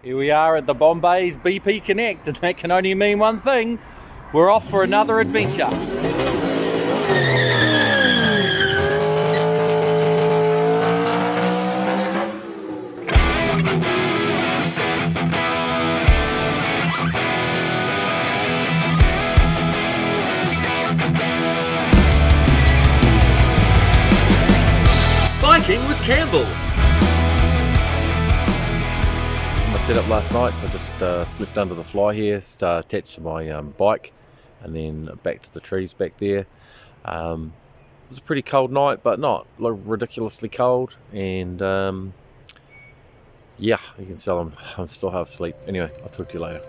Here we are at the Bombay's BP Connect, and that can only mean one thing. We're off for another adventure. Biking with Campbell. My setup last night, so I just slipped under the fly here, attached to my bike, and then back to the trees back there. It was a pretty cold night, but not ridiculously cold, and yeah, you can tell I'm still half asleep. Anyway, I'll talk to you later.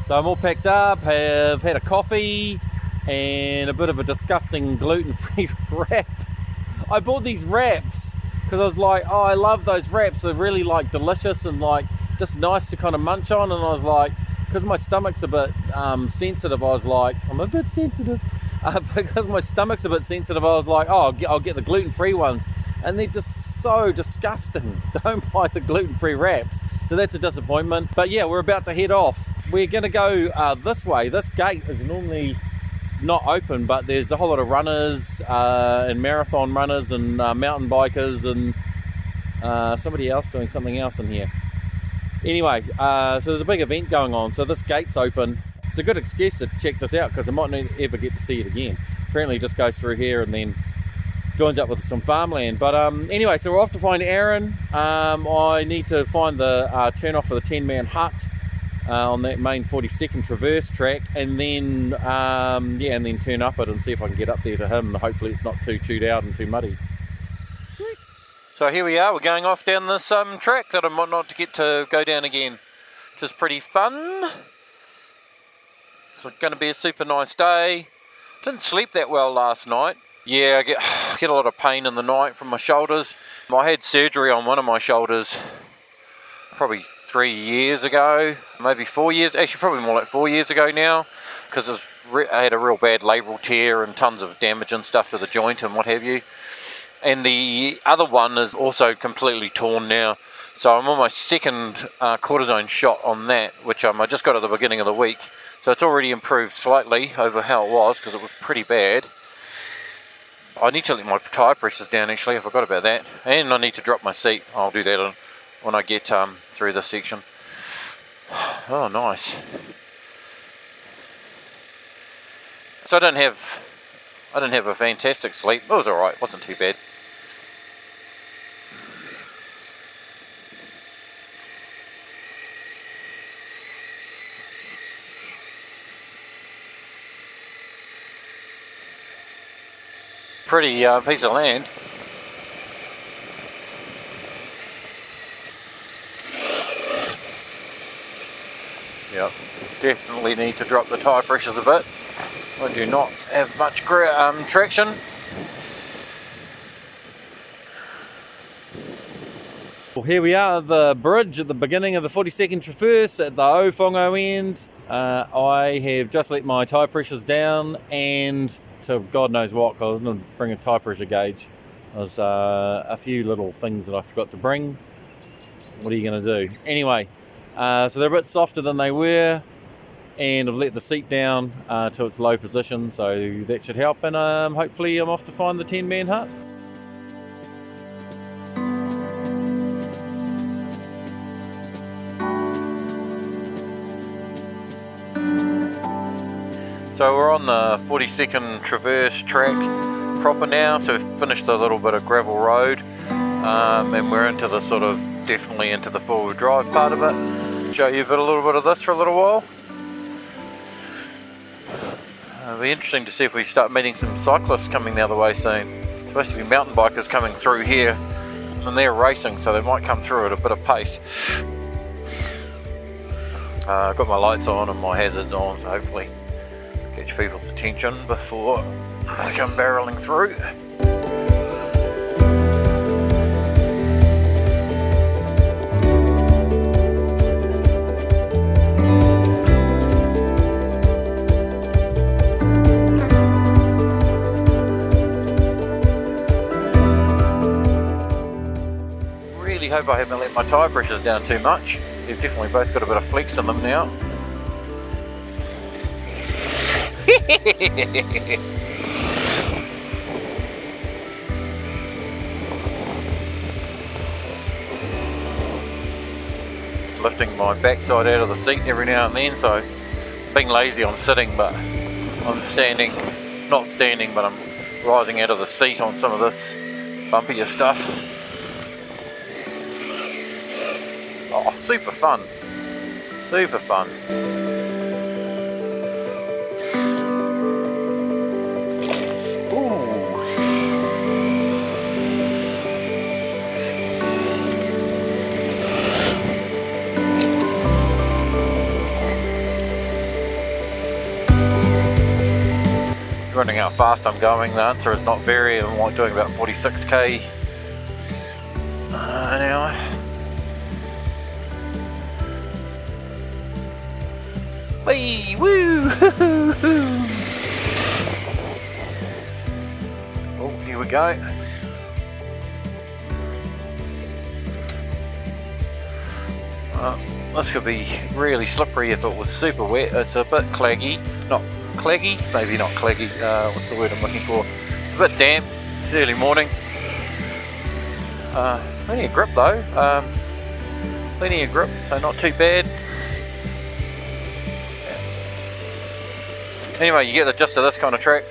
So I'm all packed up, have had a coffee and a bit of a disgusting gluten-free wrap. I bought these wraps because I was like, oh, I love those wraps. They're really like delicious and like just nice to kind of munch on. And I was like, because my stomach's a bit sensitive, I was like, I'm a bit sensitive. Because my stomach's a bit sensitive, I was like, oh, I'll get the gluten-free ones. And they're just so disgusting. Don't buy the gluten-free wraps. So that's a disappointment. But yeah, we're about to head off. We're going to go this way. This gate is normally not open, but there's a whole lot of runners and marathon runners and mountain bikers and somebody else doing something else in here. Anyway, so there's a big event going on. So this gate's open. It's a good excuse to check this out because I might not ever get to see it again. Apparently it just goes through here and then joins up with some farmland. But anyway, so we're off to find Aaron. I need to find the turn off for the 10-man hut on that main 42nd traverse track, and then and then turn up it and see if I can get up there to him. Hopefully it's not too chewed out and too muddy. Sweet. So here we are, we're going off down this track that I might not get to go down again, which is pretty fun. It's going to be a super nice day. Didn't sleep that well last night. Yeah, I get a lot of pain in the night from my shoulders. I had surgery on one of my shoulders probably 3 years ago, maybe 4 years, actually probably more like 4 years ago now, because I had a real bad labral tear and tons of damage and stuff to the joint and what have you. And the other one is also completely torn now. So I'm on my second cortisone shot on that, which I just got at the beginning of the week. So it's already improved slightly over how it was, because it was pretty bad. I need to let my tyre pressures down, actually. I forgot about that. And I need to drop my seat. I'll do that when I get through this section. Oh, nice. So I didn't have a fantastic sleep. It was alright, wasn't too bad. Pretty piece of land. Yep, definitely need to drop the tyre pressures a bit. I do not have much traction. Well, here we are at the bridge at the beginning of the 42nd traverse at the Owhongo end. I have just let my tyre pressures down, and to God knows what, because I was going to bring a tyre pressure gauge. There's a few little things that I forgot to bring. What are you going to do? Anyway, so they're a bit softer than they were, and I've let the seat down to its low position, so that should help, and hopefully I'm off to find the 10-man hut. So we're on the 42nd traverse track proper now, so we've finished a little bit of gravel road, and we're into the definitely into the four-wheel drive part of it. Show you a little bit of this for a little while. It'll be interesting to see if we start meeting some cyclists coming the other way soon. It's supposed to be mountain bikers coming through here, and they're racing, so they might come through at a bit of pace. I've got my lights on and my hazards on, so hopefully catch people's attention before I come barreling through. really hope I haven't let my tyre pressures down too much. They've definitely both got a bit of flex in them now. Just lifting my backside out of the seat every now and then, so being lazy I'm sitting, but I'm standing, not standing, but I'm rising out of the seat on some of this bumpier stuff. Oh, super fun. Super fun. Ooh. Wondering how fast I'm going. The answer is not very. I'm like doing about 46k an hour. Wee woo! Oh, here we go. This could be really slippery if it was super wet. It's a bit claggy, not claggy, maybe not claggy. What's the word I'm looking for? It's a bit damp. It's early morning. Plenty of grip though. Plenty of grip, so not too bad. Anyway, you get the gist of this kind of track.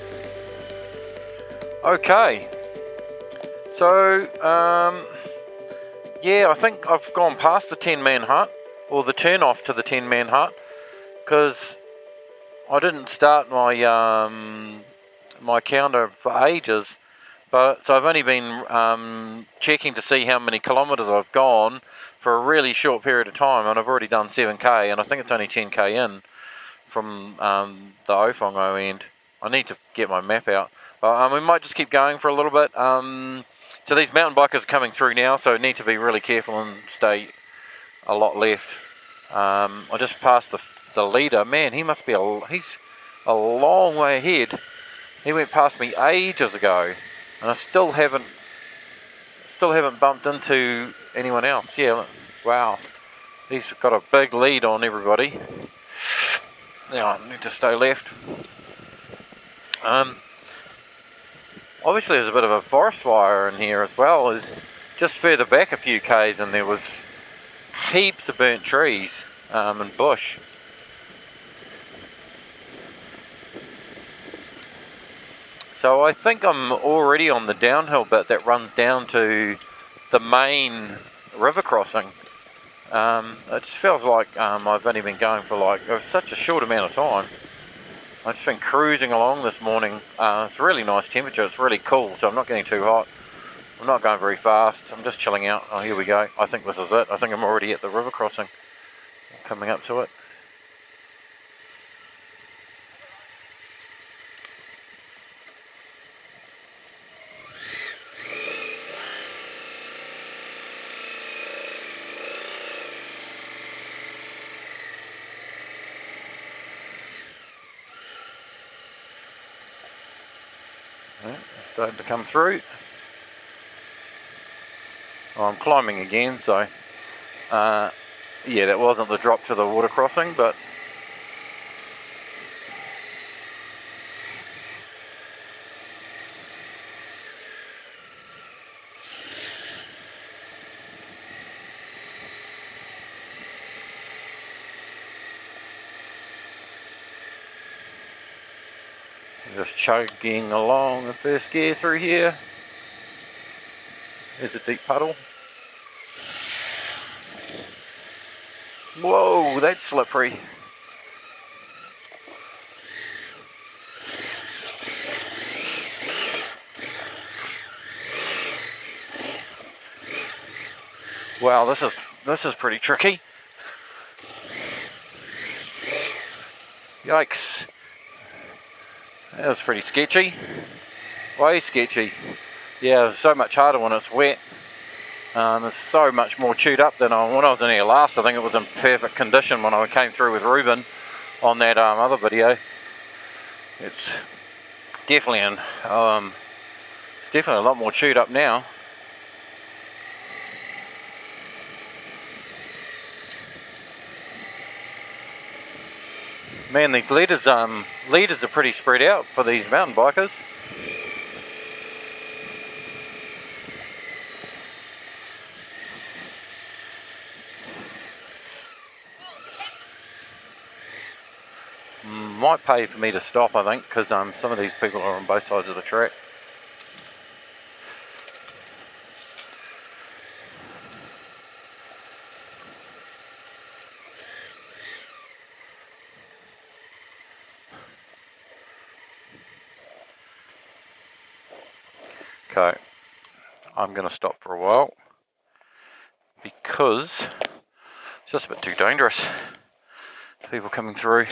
Okay, so yeah, I think I've gone past the 10-man hut, or the turn off to the 10-man hut, because I didn't start my my counter for ages, but so I've only been checking to see how many kilometres I've gone for a really short period of time, and I've already done 7k, and I think it's only 10k in from the Ofongo end. I need to get my map out, but we might just keep going for a little bit. So these mountain bikers are coming through now, so I need to be really careful and stay a lot left. I just passed the leader. Man, he must be he's a long way ahead. He went past me ages ago, and I still haven't bumped into anyone else. Yeah, wow, he's got a big lead on everybody. Now I need to stay left. Obviously there's a bit of a forest fire in here as well. Just further back a few k's and there was heaps of burnt trees and bush. So I think I'm already on the downhill bit that runs down to the main river crossing. It just feels like I've only been going for such a short amount of time. I've just been cruising along this morning. It's a really nice temperature, it's really cool, so I'm not getting too hot. I'm not going very fast, I'm just chilling out. Oh, here we go. I think this is it. I think I'm already at the river crossing. Coming up to it. Yeah, starting to come through. Oh, I'm climbing again, so yeah, that wasn't the drop to the water crossing, but just chugging along the first gear through here. There's a deep puddle. Whoa, that's slippery. Wow, this is pretty tricky. Yikes. That was pretty sketchy. Way sketchy. Yeah, it's so much harder when it's wet. It's so much more chewed up than when I was in here last. I think it was in perfect condition when I came through with Ruben on that other video. It's definitely it's definitely a lot more chewed up now. Man, these leaders are pretty spread out for these mountain bikers. Might pay for me to stop, I think, because some of these people are on both sides of the track. Okay, I'm going to stop for a while because it's just a bit too dangerous. People coming through.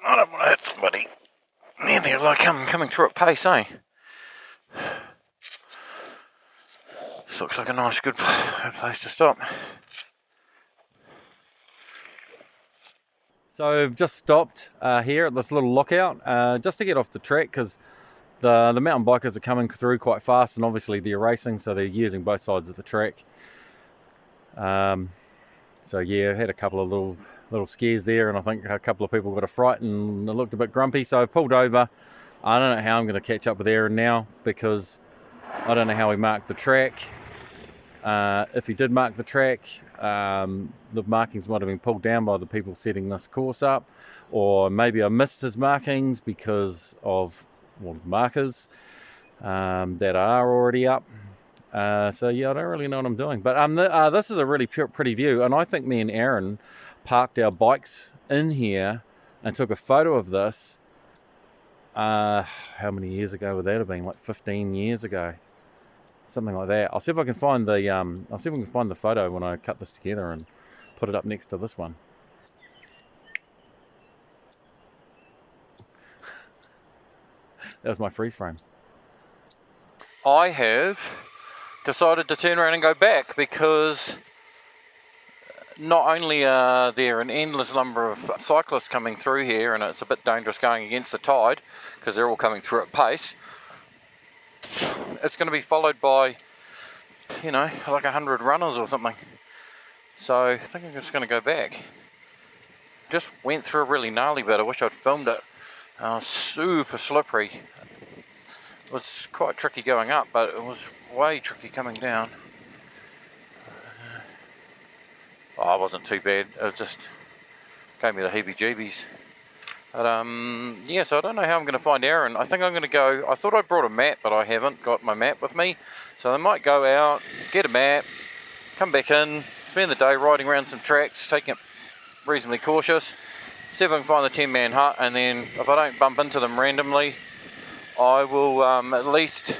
I don't want to hit somebody. Man, they're like coming through at pace, eh? This looks like a nice, good place to stop. So I've just stopped here at this little lookout just to get off the track because the mountain bikers are coming through quite fast, and obviously they're racing, so they're using both sides of the track. So yeah, I had a couple of little scares there, and I think a couple of people got a fright and looked a bit grumpy, so I pulled over. I don't know how I'm going to catch up with Aaron now because I don't know how he marked the track. If he did mark the track, the markings might have been pulled down by the people setting this course up, or maybe I missed his markings because of the markers that are already up. So yeah, I don't really know what I'm doing, but this is a really pretty view, and I think me and Aaron parked our bikes in here and took a photo of this. How many years ago would that have been? Like 15 years ago, something like that. I'll see if I can find the photo when I cut this together and put it up next to this one. That was my freeze frame. I have decided to turn around and go back because not only are there an endless number of cyclists coming through here, and it's a bit dangerous going against the tide because they're all coming through at pace, it's going to be followed by, like 100 runners or something. So I think I'm just going to go back. Just went through a really gnarly bit. I wish I'd filmed it. Super slippery. It was quite tricky going up, but it was way tricky coming down. It wasn't too bad. It just gave me the heebie-jeebies. But yeah, so I don't know how I'm going to find Aaron. I think I'm going to go. I thought I brought a map, but I haven't got my map with me. So I might go out, get a map, come back in, spend the day riding around some tracks, taking it reasonably cautious, see if I can find the 10-man hut, and then if I don't bump into them randomly, I will at least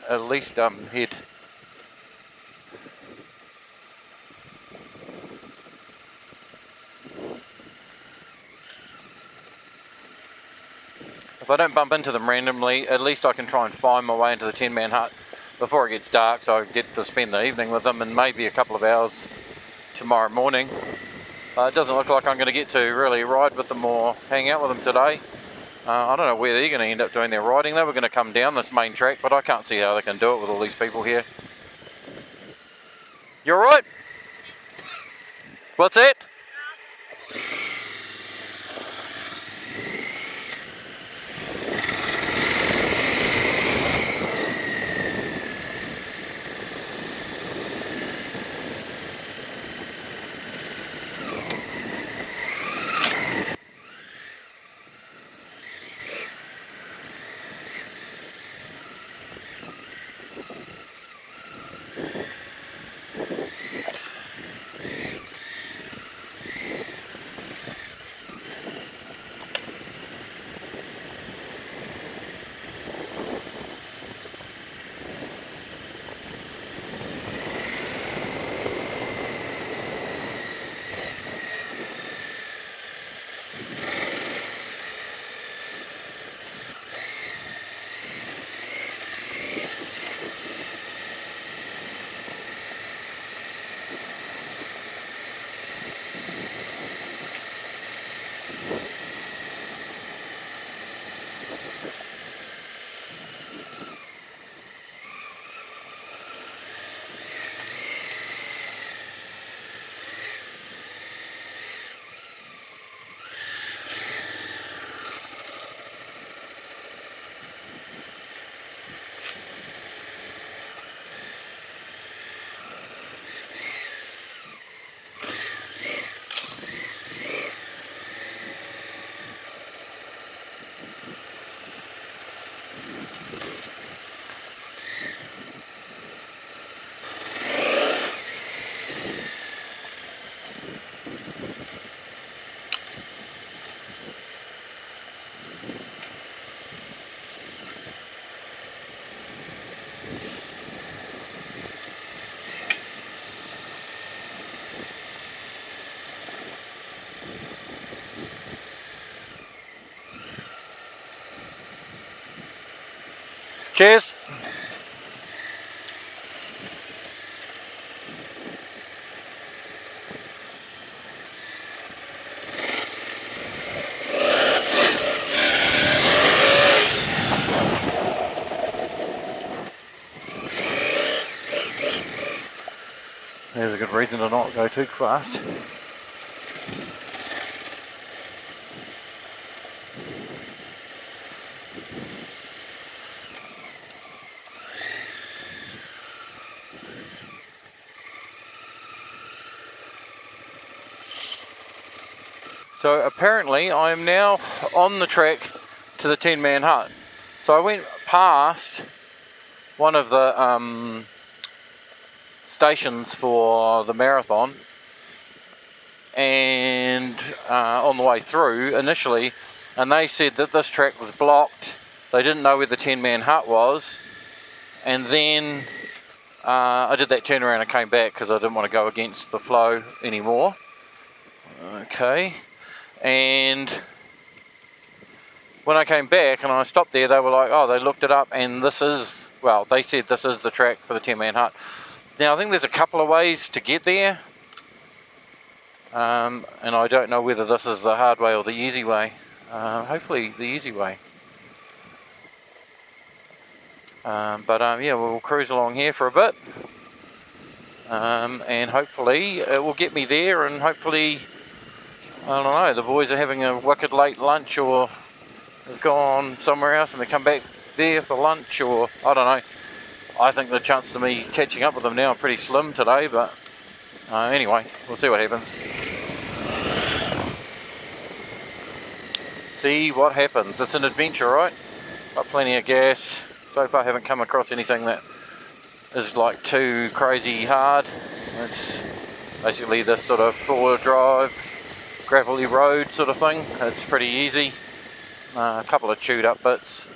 head. If I don't bump into them randomly, at least I can try and find my way into the 10-man hut before it gets dark, so I get to spend the evening with them and maybe a couple of hours tomorrow morning. It doesn't look like I'm going to get to really ride with them or hang out with them today. I don't know where they're going to end up doing their riding. They were going to come down this main track, but I can't see how they can do it with all these people here. You alright? What's that? Cheers. There's a good reason to not go too fast. So apparently I am now on the track to the 10-man hut. So I went past one of the stations for the marathon, and on the way through initially, and they said that this track was blocked. They didn't know where the 10-man hut was, and then I did that turnaround and came back because I didn't want to go against the flow anymore. Okay, and when I came back and I stopped there, they were like, oh, they looked it up, and this is, well, they said this is the track for the 10-man hut. Now I think there's a couple of ways to get there, and I don't know whether this is the hard way or the easy way. Hopefully the easy way. Yeah, we'll cruise along here for a bit, and hopefully it will get me there, and hopefully, I don't know, the boys are having a wicked late lunch, or they've gone somewhere else and they come back there for lunch, or I don't know. I think the chance of me catching up with them now are pretty slim today, but anyway, we'll see what happens. See what happens. It's an adventure, right? Got plenty of gas. So far I haven't come across anything that is like too crazy hard. It's basically this sort of four-wheel drive, gravelly road sort of thing. It's pretty easy. A couple of chewed up bits.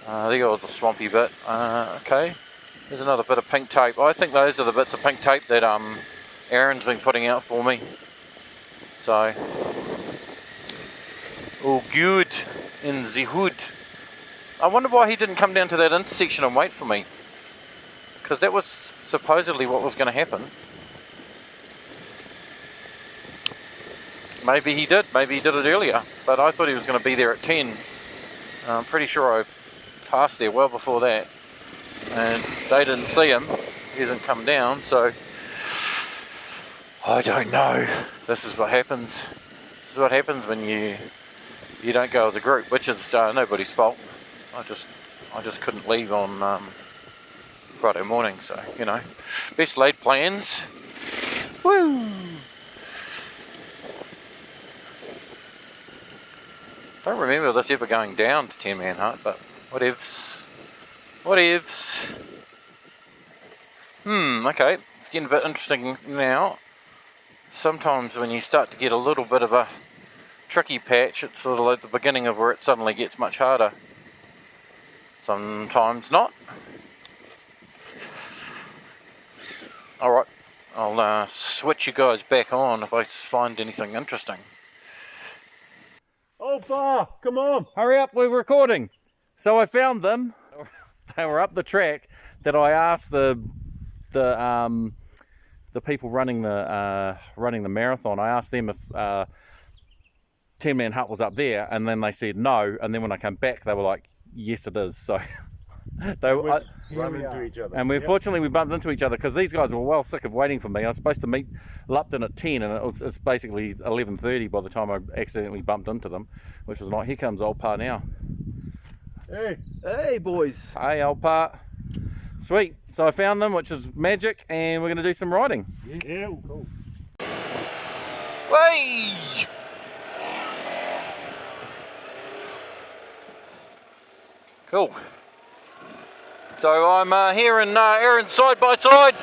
The old swampy bit. Okay, there's another bit of pink tape. I think those are the bits of pink tape that Aaron's been putting out for me. So, all good in the hood. I wonder why he didn't come down to that intersection and wait for me, because that was supposedly what was going to happen. Maybe he did it earlier, but I thought he was going to be there at 10. I'm pretty sure I passed there well before that, and they didn't see him. He hasn't come down, so I don't know. This is what happens. This is what happens when you don't go as a group, which is nobody's fault. I just couldn't leave on Friday morning, so you know, best laid plans. Woo! Don't remember this ever going down to 10-man hut, but whatevs. Whatevs. Okay, it's getting a bit interesting now. Sometimes when you start to get a little bit of a tricky patch, it's sort of like the beginning of where it suddenly gets much harder. Sometimes not. Alright, I'll switch you guys back on if I find anything interesting. Oh, Bar, come on! Hurry up, we're recording. So I found them. They were up the track that I asked the people running the marathon. I asked them if 10-man hut was up there, and then they said no. And then when I came back, they were like, "Yes, it is." So Run into each other. And fortunately we bumped into each other because these guys were well sick of waiting for me. I was supposed to meet Lupton at 10, and it's basically 11:30 by the time I accidentally bumped into them, which was like, here comes old Pa now. Hey boys. Hey old Pa. Sweet. So I found them, which is magic, and we're going to do some riding. Yeah, cool. Way! Cool. So I'm here in Aaron's side by side.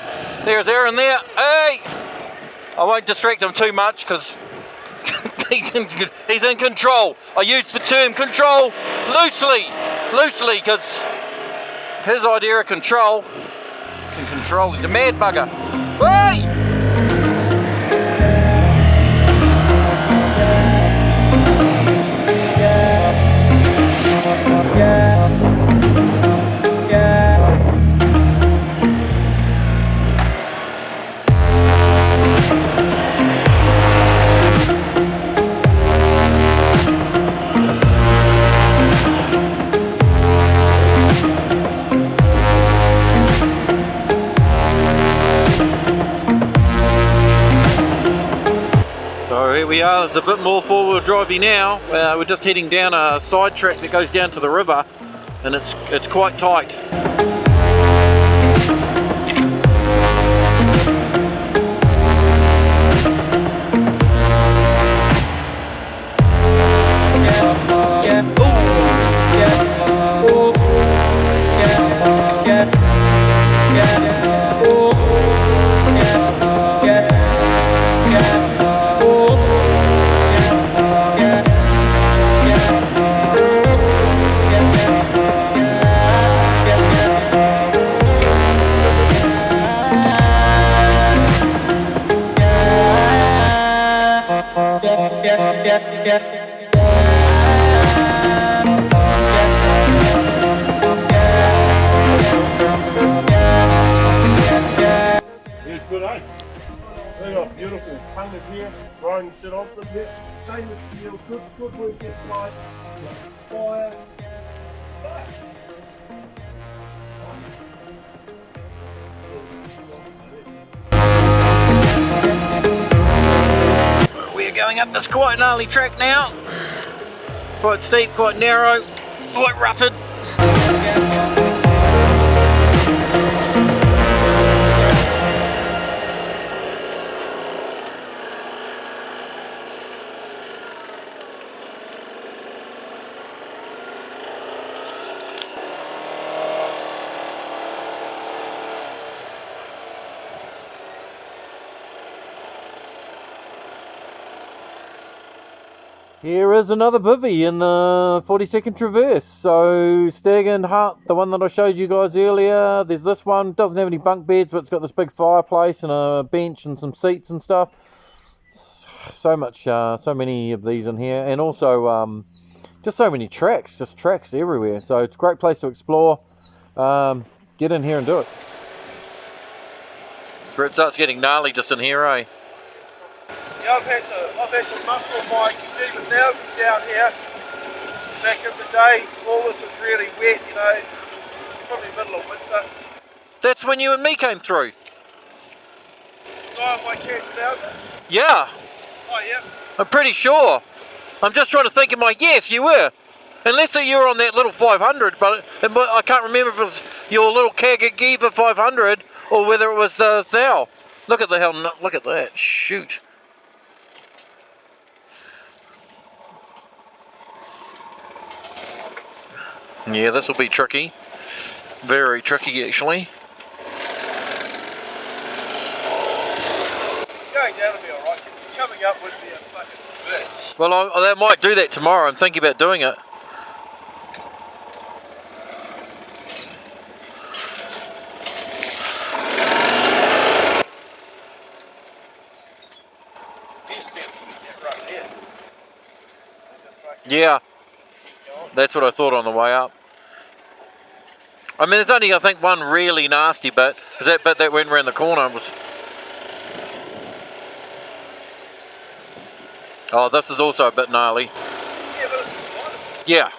There's Aaron there. Hey! I won't distract him too much because he's in control. I use the term control loosely because his idea of control can control. He's a mad bugger. Hey! There's a bit more four-wheel drivey now. We're just heading down a side track that goes down to the river, and it's quite tight. Here's good, eh? They got beautiful hangers here, drying shit off them here. Stainless steel, good working lights, fire. We're going up this quite gnarly track now. Quite steep, quite narrow, quite rutted. Here is another bivvy in the 42nd Traverse. So Stag and Hut, the one that I showed you guys earlier. There's this one, doesn't have any bunk beds, but it's got this big fireplace and a bench and some seats and stuff. So many of these in here, and also just so many tracks, just tracks everywhere. So it's a great place to explore. Get in here and do it. Where it starts getting gnarly just in here, eh? Yeah, I've had to muscle my PT1 down here. Back in the day, all this was really wet, you know, probably middle of winter. That's when you and me came through. So on my catch 1000? Yeah, Oh yeah. I'm pretty sure. I'm just trying to think of yes, you were. Unless you were on that little 500, but I can't remember if it was your little Kagagiva 500 or whether it was the Thou. Look at that, shoot. Yeah, this will be tricky. Very tricky, actually. Going down will be alright. Coming up would be a fucking bitch. Well, I might do that tomorrow. I'm thinking about doing it. Yeah, that's what I thought on the way up. I mean, there's only, I think, one really nasty bit. That bit that went around the corner was... Oh, this is also a bit gnarly. Yeah, but it's wonderful. Yeah.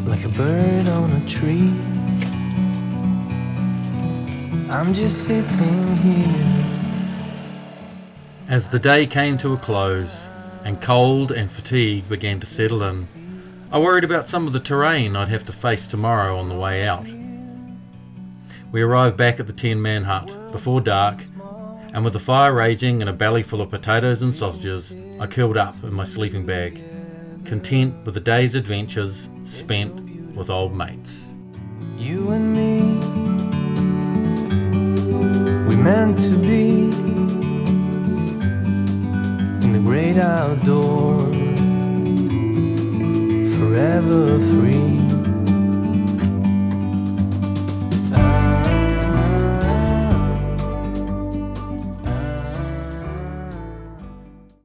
Like a bird on a tree, I'm just sitting here. As the day came to a close and cold and fatigue began to settle in, I worried about some of the terrain I'd have to face tomorrow on the way out. We arrived back at the 10-man hut before dark, and with the fire raging and a belly full of potatoes and sausages, I curled up in my sleeping bag, content with the day's adventures spent with old mates. You and me, we meant to be in the great outdoors, forever free.